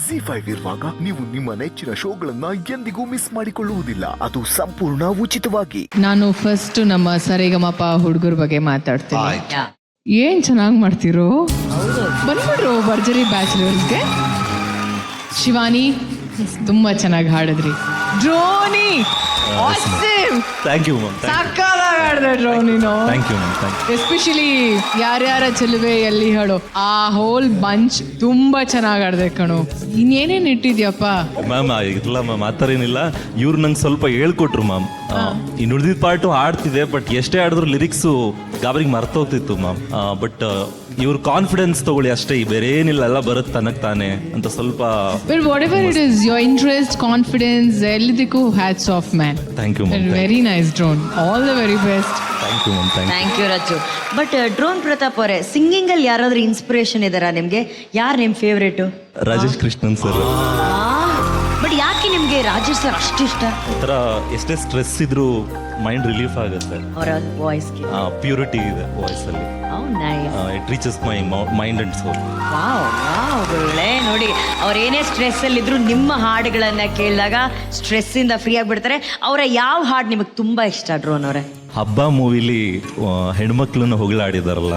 ZEE5 ಇರುವಾಗ ನೀವು ನಿಮ್ಮ ನೆಚ್ಚಿನ ಶೋಗಳನ್ನ ಎಂದಿಗೂ ಮಿಸ್ ಮಾಡಿಕೊಳ್ಳುವುದಿಲ್ಲ. ಅದು ಸಂಪೂರ್ಣ ಉಚಿತವಾಗಿ. ನಾನು ಫಸ್ಟ್ ನಮ್ಮ ಸರಿಗಮಪ ಹುಡುಗರ ಬಗ್ಗೆ ಮಾತಾಡ್ತೀನಿ. ಯಾ. ಏನ್ ಚೆನ್ನಾಗಿ ಮಾಡ್ತಿರೋ, ಬಂದ್ಬಿಟ್ರು ಭರ್ಜರಿ ಬ್ಯಾಚುಲರ್ಸ್ಗೆ. ಶಿವಾನಿ ತುಂಬಾ ಚೆನ್ನಾಗಿ ಹಾಡಿದ್ರಿ. ಡ್ರೋನಿ ಥ್ಯಾಂಕ್ ಯು ಮ್ಯಾಮ್. ಸಕ್ಕತ್ತಾಗಿ ಹಾಡಿದೆ ಡ್ರೋನಿನು. Thank you ma'am. ಎಸ್ಪೆಷಲಿ ಯಾರ್ಯಾರ ಚೆಲುವೆ ಎಲ್ಲಿ ಹೇಳು, ಆ ಹೋಲ್ ಬಂಚ್ ತುಂಬಾ ಚೆನ್ನಾಗಿ ಆಡ್ದೆ ಕಣು. ಇನ್ನೇನೇನ್ ಇಟ್ಟಿದ್ಯಪ್ಪ ಮ್ಯಾಮ್ ಇಲ್ಲ ಮ್ಯಾಮ್, ಆ ಥರ ಏನಿಲ್ಲ. ಇವ್ರು ನಂಗೆ ಸ್ವಲ್ಪ ಹೇಳ್ಕೊಟ್ರು ಮ್ಯಾಮ್. ಇನ್ನು ಉಳಿದಿದ್ದ ಪಾರ್ಟು ಆಡ್ತಿದೆ, ಬಟ್ ಎಷ್ಟೇ ಆಡಿದ್ರು ಲಿರಿಕ್ಸು ಗಾಬರಿಗೆ ಮರ್ತೋಗ್ತಿತ್ತು ಮ್ಯಾಮ್. ಬಟ್ ಇವ್ರ ಕಾನ್ಫಿಡೆನ್ಸ್ ತಗೊಳ್ಳಿ ಅಷ್ಟೇ, ಬೇರೆ ಏನಿಲ್ಲ, ಎಲ್ಲ ಬರುತ್ತೆ ತನಕ್ ತಾನೆ ಅಂತ ಸ್ವಲ್ಪ. But whatever it is, your interest, confidence, ಎಲ್ಲದಕ್ಕೂ hats off man. Thank you ma'am. Very nice drone. All the very best. Thank you ma'am. Thank you Raju. But drone Pratap ಅವರೇ, ಸಿಂಗಿಂಗ್ ಅಲ್ಲಿ ಯಾರಾದ್ರೂ ಇನ್ಸ್ಪಿರೇಷನ್ ಇದಾರಾ ನಿಮ್ಗೆ? ಯಾರು ನಿಮ್ favourite? Rajesh Krishnan sir. But ಯಾಕೆ ನಿಮ್ಗೆ ರಾಜೇಶ್ ಸರ್ ಅಷ್ಟಿಷ್ಟ? ಒಂಥರ ಎಷ್ಟೇ ಸ್ಟ್ರೆಸ್ ಇದ್ರೂ ಮೈಂಡ್ ರಿಲೀಫ್ ಆಗುತ್ತೆ. ಅವರ ವಾಯ್ಸ್ಗೆ ಪ್ಯೂರಿಟಿ ಇದೆ ವಾಯ್ಸಲ್ಲಿ. It reaches my mind and soul. Wow ಒಳ್ಳೆ. ನೋಡಿ, ಅವ್ರೇನೇ ಸ್ಟ್ರೆಸ್ ಅಲ್ಲಿ ಇದ್ರು ನಿಮ್ಮ ಹಾಡುಗಳನ್ನ ಕೇಳಿದಾಗ ಸ್ಟ್ರೆಸ್ ಇಂದ ಫ್ರೀ ಆಗಿಬಿಡ್ತಾರೆ. ಅವರ ಯಾವ ಹಾಡು ನಿಮಗೆ ತುಂಬಾ ಇಷ್ಟ ಡ್ರೋನ್ ಅವರೇ? ಹಬ್ಬ ಮೂವಿಲಿ ಹೆಣ್ಮಕ್ಳನ್ನ ಹೊಗಳಾಡಿದಾರಲ್ಲ,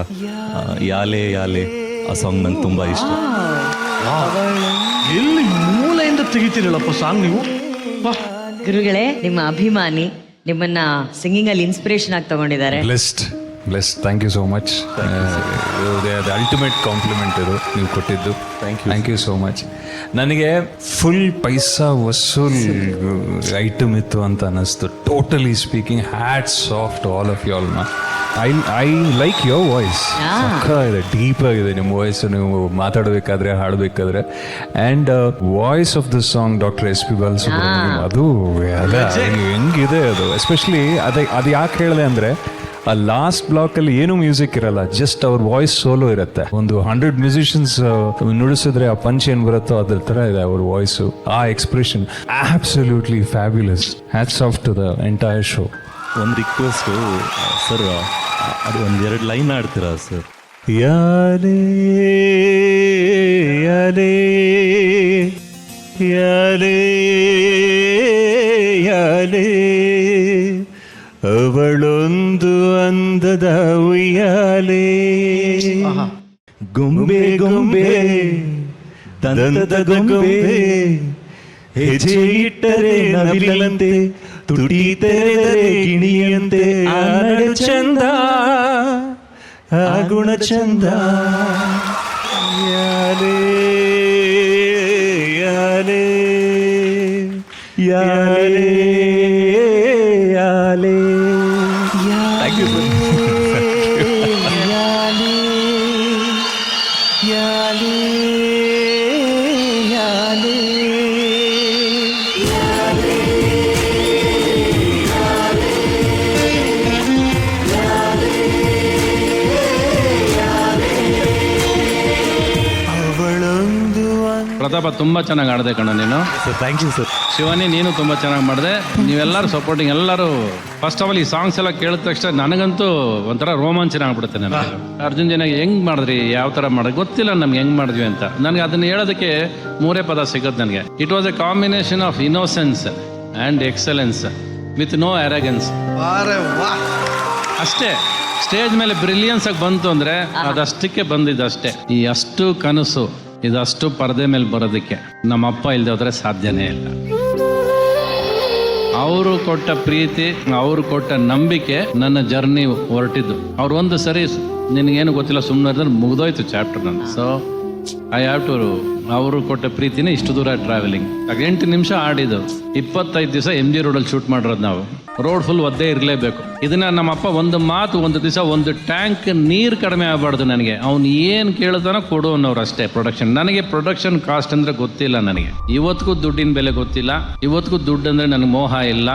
ಯಾಲೆ ಯಾಲೆ, ಆ ಸಾಂಗ್ ನಂಗೆ ತುಂಬಾ ಇಷ್ಟ. ಎಲ್ಲಿ ಮೂಲೆಯಿಂದ ತೆಗಿತೀರಲ್ಲಪ್ಪ ಸಾಂಗ್ ನೀವು. ಗುರುಗಳೇ, ನಿಮ್ಮ ಅಭಿಮಾನಿ ನಿಮ್ಮನ್ನ ಸಿಂಗಿಂಗ್ ಅಲ್ಲಿ ಇನ್ಸ್ಪಿರೇಷನ್ ಆಗಿ ತಗೊಂಡಿದ್ದಾರೆ. Blessed thank you so much. Ultimate compliment ಇದು ನೀವು ಕೊಟ್ಟಿದ್ದು. Thank you so much. ನನಗೆ ಫುಲ್ ಪೈಸಾ ವಸೂಲ್ ಐಟಮ್ ಇತ್ತು ಅಂತ ಅನ್ನಿಸ್ತು. Totally speaking, hats off to all of you all. I like your voice. ಇದೆ, ಡೀಪ್ ಆಗಿದೆ ನಿಮ್ಮ ವಾಯ್ಸ್. ನೀವು ಮಾತಾಡಬೇಕಾದ್ರೆ, ಹಾಡಬೇಕಾದ್ರೆ. And voice of the song doctor SP Balasubrahmanyam, ಅದು ಹೆಂಗಿದೆ ಅದು. ಎಸ್ಪೆಷಲಿ ಅದು ಯಾಕೆ ಹೇಳಿದೆ ಅಂದರೆ, ಆ ಲಾಸ್ಟ್ ಬ್ಲಾಕಲ್ಲಿ ಏನೂ ಮ್ಯೂಸಿಕ್ ಇರಲ್ಲ, ಜಸ್ಟ್ ಅವ್ರ ವಾಯ್ಸ್ ಸೋಲೋ ಇರುತ್ತೆ. ಒಂದು 100 ಮ್ಯೂಸಿಷಿಯನ್ಸ್ ನುಡಿಸಿದ್ರೆ ಆ ಪಂಚ್ ಏನು ಬರುತ್ತೋ ಅದ್ರ ಥರ ಇದೆ ಅವ್ರ ವಾಯ್ಸು. ಆ expression absolutely fabulous. Hats off to the entire show. ಒಂದು ರಿಕ್ವೆಸ್ಟು ಸರ್, ಅದು ಒಂದೆರಡು ಲೈನ್ ಆಡ್ತೀರಾ ಸರ್? ಯಾಲೇ ಯಾಲೇ ಯಾಲೇ ಯಾಲೇ, ಅವಳೊಂದು ಅಂದದ ಉಯ್ಯಾಲೆ, ಗೊಂಬೆ ಗೊಂಬೆ ತಂದದ ಗೊಂಬೆ, ಹೆಜ್ಜೆ ಇಟ್ಟರೆ ನವಿಲಂತೆ, ತುಟಿ ತೆರೆದರೆ ಗಿಣಿಯಂತೆ, ಆ ನಡೆ ಚಂದ, ಆ ಗುಣ ಚಂದ. ಯಾಲೇ ಯಾಲೇ ಯಾಲೇ ಯಾಲೇ. Thank you sir. ಯಾಲೇ ಯಾಲೇ ಯಾಲೇ. ಪ್ರತಾಪ ತುಂಬ ಚೆನ್ನಾಗಿ ಆಡಿದೆ ಕಣ ನೀನು. Sir thank you sir. Shivani, ನೀನು ತುಂಬ ಚೆನ್ನಾಗಿ ಮಾಡಿದೆ. ನೀವೆಲ್ಲರೂ ಸಪೋರ್ಟಿಂಗ್, ಎಲ್ಲರೂ. ಫಸ್ಟ್ ಆಫ್ ಆಲ್ ಈ ಸಾಂಗ್ಸ್ ಎಲ್ಲ ಕೇಳಿದ ತಕ್ಷಣ ನನಗಂತೂ ಒಂಥರ ರೋಮಾಂಚನ ಆಗ್ಬಿಡುತ್ತೆ. ನನಗೆ ಅರ್ಜುನ್ ಜನ ಹೆಂಗ್ ಮಾಡಿದ್ರಿ, ಯಾವ ಥರ ಮಾಡಿದ್ರಿ ಗೊತ್ತಿಲ್ಲ ನಮ್ಗೆ, ಹೆಂಗ್ ಮಾಡಿದ್ವಿ ಅಂತ. ನನಗೆ ಅದನ್ನ ಹೇಳೋದಕ್ಕೆ 3 ಪದ ಸಿಗೋದು ನನಗೆ. It was a combination of innocence and excellence with no arrogance. ಅಷ್ಟೇ. ಸ್ಟೇಜ್ ಮೇಲೆ ಬ್ರಿಲಿಯನ್ಸ್ ಆಗಿ ಬಂತು ಅಂದರೆ ಅದಷ್ಟಕ್ಕೆ ಬಂದಿದ್ದಷ್ಟೇ. ಈ ಅಷ್ಟು ಕನಸು ಇದಷ್ಟು ಪರದೆ ಮೇಲೆ ಬರೋದಕ್ಕೆ ನಮ್ಮಪ್ಪ ಇಲ್ಲದೆ ಹೋದ್ರೆ ಸಾಧ್ಯನೇ ಇಲ್ಲ. ಅವರು ಕೊಟ್ಟ ಪ್ರೀತಿ, ಅವರು ಕೊಟ್ಟ ನಂಬಿಕೆ ನನ್ನ ಜರ್ನಿ ಹೊರಟಿದ್ದು. ಅವ್ರು ಒಂದು ಸರಿ ನಿನಗೇನು ಗೊತ್ತಿಲ್ಲ ಸುಮ್ಮನೆ ಮುಗ್ದೋಯ್ತು ಚಾಪ್ಟರ್ ನನ್ನ. ಸೊ ಐ ಹ್ಯಾವ್ ಟು, ಅವರು ಕೊಟ್ಟ ಪ್ರೀತಿನೇ ಇಷ್ಟು ದೂರ ಟ್ರಾವೆಲಿಂಗ್. 8 ನಿಮಿಷ ಆಡಿದ್ದು, 25 ದಿವಸ MG ರೋಡಲ್ಲಿ ಶೂಟ್ ಮಾಡಿರೋದು ನಾವು. ರೋಡ್ ಫುಲ್ ಒದ್ದೇ ಇರಲೇಬೇಕು. ಇದನ್ನ ನಮ್ಮಪ್ಪ ಒಂದು ಮಾತು, ಒಂದು ದಿವಸ ಒಂದು ಟ್ಯಾಂಕ್ ನೀರು ಕಡಿಮೆ ಆಗಬಾರ್ದು ನನಗೆ, ಅವ್ನು ಏನು ಕೇಳ್ತಾನೋ ಕೊಡು ಅನ್ನೋರು ಅಷ್ಟೇ. ಪ್ರೊಡಕ್ಷನ್, ನನಗೆ ಪ್ರೊಡಕ್ಷನ್ ಕಾಸ್ಟ್ ಅಂದರೆ ಗೊತ್ತಿಲ್ಲ. ನನಗೆ ಇವತ್ತಿಗೂ ದುಡ್ಡಿನ ಬೆಲೆ ಗೊತ್ತಿಲ್ಲ. ಇವತ್ತಿಗೂ ದುಡ್ಡು ಅಂದರೆ ನನಗೆ ಮೋಹ ಇಲ್ಲ,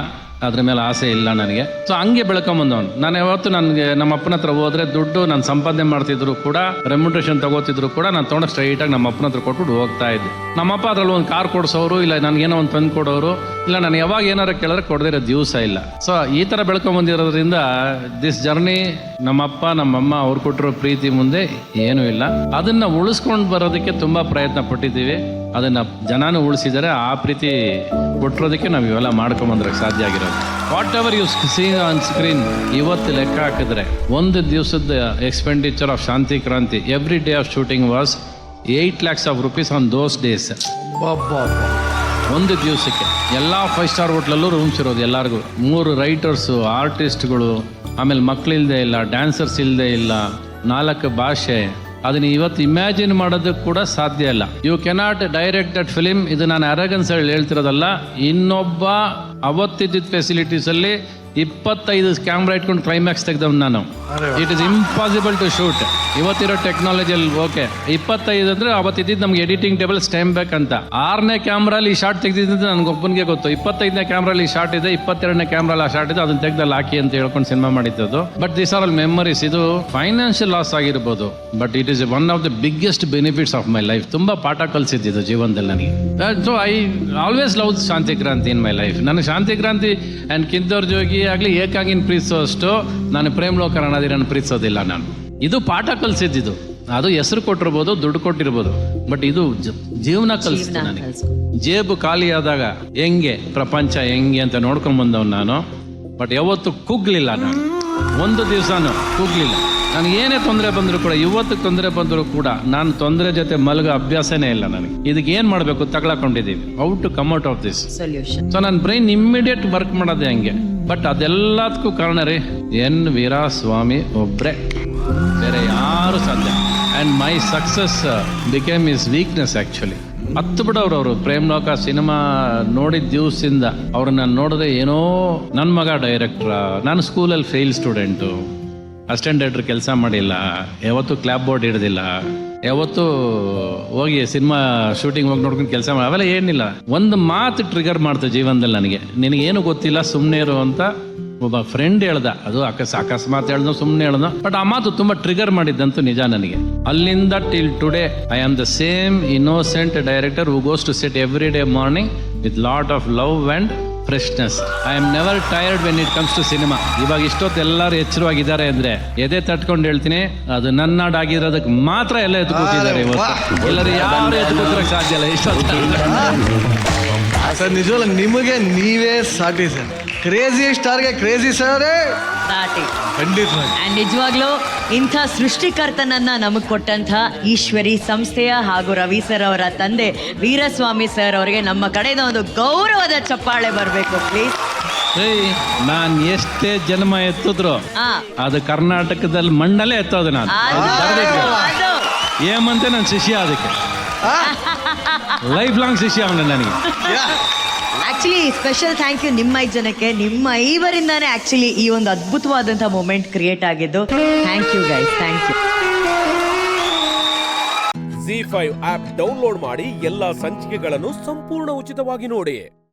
ಅದ್ರ ಮೇಲೆ ಆಸೆ ಇಲ್ಲ ನನಗೆ. ಸೊ ಹಂಗೆ ಬೆಳ್ಕೊಂಬಂದವನು ನಾನು. ಯಾವತ್ತು ನನಗೆ ನಮ್ಮ ಅಪ್ಪನ ಹತ್ರ ಹೋದ್ರೆ ದುಡ್ಡು ನಾನು ಸಂಪಾದನೆ ಮಾಡ್ತಿದ್ರು ಕೂಡ, ರೆಮ್ಯುನರೇಷನ್ ತಗೋತಿದ್ರು ಕೂಡ, ನಾನು ತೊಗೊಂಡು ಸ್ಟ್ರೈಟಾಗಿ ನಮ್ಮ ಅಪ್ಪನ ಹತ್ರ ಕೊಟ್ಬಿಟ್ಟು ಹೋಗ್ತಾ ಇದ್ದೆ. ನಮ್ಮಪ್ಪ ಅದ್ರಲ್ಲಿ ಒಂದು ಕಾರ್ ಕೊಡಿಸೋರು ಇಲ್ಲ, ನನಗೇನೋ ಒಂದು ತಂದು ಕೊಡೋರು ಇಲ್ಲ, ನಾನು ಯಾವಾಗ ಏನಾರು ಕೇಳಿದ್ರೆ ಕೊಡದಿರೋ ದಿವಸ ಇಲ್ಲ. ಸೊ ಈ ಥರ ಬೆಳ್ಕೊಂಬಂದಿರೋದ್ರಿಂದ ದಿಸ್ ಜರ್ನಿ, ನಮ್ಮಪ್ಪ ನಮ್ಮಮ್ಮ ಅವ್ರು ಕೊಟ್ಟಿರೋ ಪ್ರೀತಿ ಮುಂದೆ ಏನೂ ಇಲ್ಲ. ಅದನ್ನು ಉಳಿಸ್ಕೊಂಡು ಬರೋದಕ್ಕೆ ತುಂಬ ಪ್ರಯತ್ನ ಪಟ್ಟಿದ್ದೀವಿ. ಅದನ್ನು ಜನನೂ ಉಳಿಸಿದರೆ ಆ ಪ್ರೀತಿ ಕೊಟ್ಟಿರೋದಕ್ಕೆ ನಾವು ಇವೆಲ್ಲ ಮಾಡ್ಕೊಂಬಂದ್ರಕ್ಕೆ ಸಾಧ್ಯ ಆಗಿರೋದು. What ever U C on screen ಇವತ್ತು ಲೆಕ್ಕ ಹಾಕಿದ್ರೆ ಒಂದು ದಿವಸದ ಎಕ್ಸ್ಪೆಂಡಿಚರ್ ಆಫ್ ಶಾಂತಿ ಕ್ರಾಂತಿ every day of shooting was 8 lakhs of rupees on those days. ಒಂದು ದಿವಸಕ್ಕೆ ಎಲ್ಲ 5 star ಹೋಟ್ಲಲ್ಲೂ ರೂಮ್ಸ್ ಇರೋದು ಎಲ್ಲರಿಗೂ. 3 ರೈಟರ್ಸು, ಆರ್ಟಿಸ್ಟ್ಗಳು, ಆಮೇಲೆ ಮಕ್ಕಳಿಲ್ಲದೆ ಇಲ್ಲ, ಡ್ಯಾನ್ಸರ್ಸ್ ಇಲ್ಲದೆ ಇಲ್ಲ, 4 ಭಾಷೆ. ಅದನ್ನ ಇವತ್ತು ಇಮ್ಯಾಜಿನ್ ಮಾಡೋದಕ್ಕೆ ಕೂಡ ಸಾಧ್ಯ ಇಲ್ಲ. You cannot direct that film. ಇದು ನಾನು ಅರಗನ್ಸ್ ಹೇಳಿ ಹೇಳ್ತಿರೋದಲ್ಲ. ಇನ್ನೊಬ್ಬ ಅವತ್ತಿದ್ದ ಫೆಸಿಲಿಟೀಸ್ ಅಲ್ಲಿ 25 ಕ್ಯಾಮ್ರಾ ಇಟ್ಕೊಂಡು ಕ್ಲೈಮ್ಯಾಕ್ಸ್ ತೆಗ್ದವ್ ನಾನು. It is impossible to shoot ಇವತ್ತಿರೋ ಟೆಕ್ನಾಲಜಿಯಲ್ಲಿ. ಓಕೆ 25 ಅಂದ್ರೆ ಅವತ್ತಿದ್ದು ನಮ್ಗೆ ಎಡಿಟಿಂಗ್ ಟೇಬಲ್ ಸ್ಟೈಮ್ ಬೇಕಂತ. 6ನೇ ಕ್ಯಾಮ್ರಲ್ಲಿ ಈ ಶಾರ್ಟ್ ತೆಗ್ದಿದ್ದು ನನಗೊಬ್ಬನಿಗೆ ಗೊತ್ತು. 25ನೇ ಕ್ಯಾಮ್ರಲ್ಲಿ ಈ ಶಾರ್ಟ್ ಇದೆ, 22ನೇ ಕ್ಯಾಮ್ರಲ್ಲಿ ಆ ಶಾರ್ಟ್ ಇದೆ, ಅದನ್ನ ತೆಗ್ದಲ್ಲಿ ಹಾಕಿ ಅಂತ ಹೇಳ್ಕೊಂಡು ಸಿನಿಮಾ ಮಾಡಿದ್ದು. But this are all memories. ಇದು ಫೈನಾನ್ಷಿಯಲ್ ಲಾಸ್ ಆಗಿರ್ಬೋದು, but it is one of the biggest benefits of my life. ತುಂಬಾ ಪಾಠ ಕಲಿಸಿದ್ದು ಜೀವನದಲ್ಲಿ ನನಗೆ. ಸೊ ಐ ಆಲ್ವೇಸ್ ಲವ್ ಶಾಂತಿ ಕ್ರಾಂತಿ ಇನ್ ಮೈ ಲೈಫ್. ನನಗೆ ಶಾಂತಿ ಕ್ರಾಂತಿ ಆ್ಯಂಡ್ ಕಿಂದೋರ್ ಜೋಗಿ ಆಗಲಿ ಏಕಾಗಿನ ಪ್ರೀತಿಸೋಷ್ಟು ನಾನು ಪ್ರೇಮ್ ಲೋಕ ರಣಧೀರನ ಪ್ರೀತಿಸೋದಿಲ್ಲ ನಾನು. ಇದು ಪಾಠ ಕಲಿಸಿದ್ದು. ಅದು ಹೆಸರು ಕೊಟ್ಟಿರ್ಬೋದು, ದುಡ್ಡು ಕೊಟ್ಟಿರ್ಬೋದು, ಬಟ್ ಇದು ಜೀವನ ಕಲಿಸ್ತೀನಿ ನನಗೆ. ಜೇಬು ಖಾಲಿ ಆದಾಗ ಹೆಂಗೆ ಪ್ರಪಂಚ ಹೆಂಗೆ ಅಂತ ನೋಡ್ಕೊಂಡ್ ಬಂದವ್ ನಾನು. ಬಟ್ ಯಾವತ್ತು ಕುಗ್ಲಿಲ್ಲ ನಾನು, ಒಂದು ದಿವಸನೂ ಕುಗ್ಲಿಲ್ಲ. ನನಗೆ ಏನೇ ತೊಂದರೆ ಬಂದರೂ ಕೂಡ, ಇವತ್ತು ತೊಂದರೆ ಬಂದರೂ ಕೂಡ ನಾನು ತೊಂದರೆ ಜೊತೆ ಮಲಗೋ ಅಭ್ಯಾಸನೇ ಇಲ್ಲ ನನಗೆ. ಇದಕ್ಕೆ ಏನು ಮಾಡಬೇಕು ತಗೊಳಕೊಂಡಿದ್ದೀವಿ, how to come out of this solution. So ನನ್ನ ಬ್ರೈನ್ ಇಮ್ಮಿಡಿಯೇಟ್ ವರ್ಕ್ ಮಾಡೋದೇ ಹಂಗೆ. ಬಟ್ ಅದೆಲ್ಲದಕ್ಕೂ ಕಾರಣ ರೀ ಎನ್ ವೀರಾಸ್ವಾಮಿ ಒಬ್ಬರೇ, ಬೇರೆ ಯಾರು ಸಾಧ್ಯ. And my success became is weakness actually. ಹತ್ತು ಬಿಡೋರು ಅವರು. ಪ್ರೇಮ್ ಲೋಕ ಸಿನಿಮಾ ನೋಡಿದ ದಿವಸದಿಂದ ಅವ್ರನ್ನ ನೋಡಿದ್ರೆ ಏನೋ ನನ್ನ ಮಗ ಡೈರೆಕ್ಟ್ರ. ನಾನು ಸ್ಕೂಲಲ್ಲಿ ಫೇಲ್ ಸ್ಟೂಡೆಂಟು, ಅಸಿಸ್ಟೆಂಟ್ ಡೈರೆಕ್ಟರ್ ಕೆಲಸ ಮಾಡಿಲ್ಲ, ಯಾವತ್ತೂ ಕ್ಲಾಪ್ ಬೋರ್ಡ್ ಹಿಡ್ದಿಲ್ಲ, ಯಾವತ್ತೂ ಹೋಗಿ ಸಿನಿಮಾ ಶೂಟಿಂಗ್ ಹೋಗಿ ನೋಡ್ಕೊಂಡು ಕೆಲಸ ಮಾಡಿ ಅವೆಲ್ಲ ಏನಿಲ್ಲ. ಒಂದು ಮಾತು ಟ್ರಿಗರ್ ಮಾಡ್ತು ಜೀವನದಲ್ಲಿ ನನಗೆ. ನಿನಗೇನು ಗೊತ್ತಿಲ್ಲ ಸುಮ್ಮನೆ ಇರು ಅಂತ ಒಬ್ಬ ಫ್ರೆಂಡ್ ಹೇಳ್ದ. ಅದು ಅಕಸ್ಮಾತ್ ಹೇಳ್ದ, ಸುಮ್ಮನೆ ಹೇಳ್ದ. ಬಟ್ ಆ ಮಾತು ತುಂಬಾ ಟ್ರಿಗರ್ ಮಾಡಿದ್ದಂತೂ ನಿಜ ನನಗೆ. ಅಲ್ಲಿಂದ till today I am the same innocent director who goes to set every day morning with lot of love and freshness. I am never tired when it comes to cinema. ಇವಾಗ ಇಷ್ಟೊತ್ತು ಎಲ್ಲರೂ ಎಚ್ಚರವಾಗಿದ್ದಾರೆ ಅಂದ್ರೆ ಎದೆ ತಟ್ಕೊಂಡು ಹೇಳ್ತೀನಿ, ಅದು ನನ್ನ ನಾಡಾಗಿರೋದಕ್ಕೆ ಮಾತ್ರ ಎಲ್ಲ ಎದ್ದು ಕೂತಿದ್ದಾರೆ ಇವತ್ತು. ಎಲ್ಲರೂ ಯಾರು ಎದ್ದು ಕೂತಿರಕ್ಕೆ ಸಾಧ್ಯ ಇಲ್ಲ ಇಷ್ಟೊತ್ತು. ಸರ್ ನಿಜವಲ್ಲ ನಿಮಗೆ ನೀವೇ ಸಾಟಿ ಸರ್. ಕ್ರೇಜಿ ಸ್ಟಾರ್ಗೆ ಕ್ರೇಜಿ ಸರ್ ಖಂಡಿತವಾಗಿ. ಅಂಡ್ ನಿಜವಾಗ್ಲೂ ಇಂಥ ಸೃಷ್ಟಿಕರ್ತನನ್ನ ನಮಗ್ ಕೊಟ್ಟಂತ ಈಶ್ವರಿ ಸಂಸ್ಥೆಯ ಹಾಗೂ ರವಿ ಸರ್ ಅವರ ತಂದೆ ವೀರಸ್ವಾಮಿ ಸರ್ ಅವರಿಗೆ ನಮ್ಮ ಕಡೆಯಿಂದ ಒಂದು ಗೌರವದ ಚಪ್ಪಾಳೆ ಬರಬೇಕು ಪ್ಲೀಸ್. ನಾನ್ ಎಷ್ಟೇ ಜನ್ಮ ಎತ್ತಿದ್ರು ಅದು ಕರ್ನಾಟಕದಲ್ಲಿ ಮಣ್ಣಲ್ಲೇ ಎತ್ತೋದು. ನಾನು ಏಮಂತೆ ನನ್ನ ಶಿಷ್ಯ, ಅದಕ್ಕೆ ಲೈಫ್ ಲಾಂಗ್ ಶಿಷ್ಯ ಅವನ ನನಗೆ. ಆಕ್ಚುಲಿ ಸ್ಪೆಷಲ್ ಥ್ಯಾಂಕ್ ಯು ನಿಮ್ಮ 5 ಜನಕ್ಕೆ. ನಿಮ್ಮ 5ರಿಂದಾನೇ ಆಕ್ಚುಲಿ ಈ ಒಂದು ಅದ್ಭುತವಾದಂಥ ಮೂಮೆಂಟ್ ಕ್ರಿಯೇಟ್ ಆಗಿದ್ದು. Thank you guys, thank you. ZEE5 app download ಮಾಡಿ ಎಲ್ಲಾ ಸಂಚಿಕೆಗಳನ್ನು ಸಂಪೂರ್ಣ ಉಚಿತವಾಗಿ ನೋಡಿ.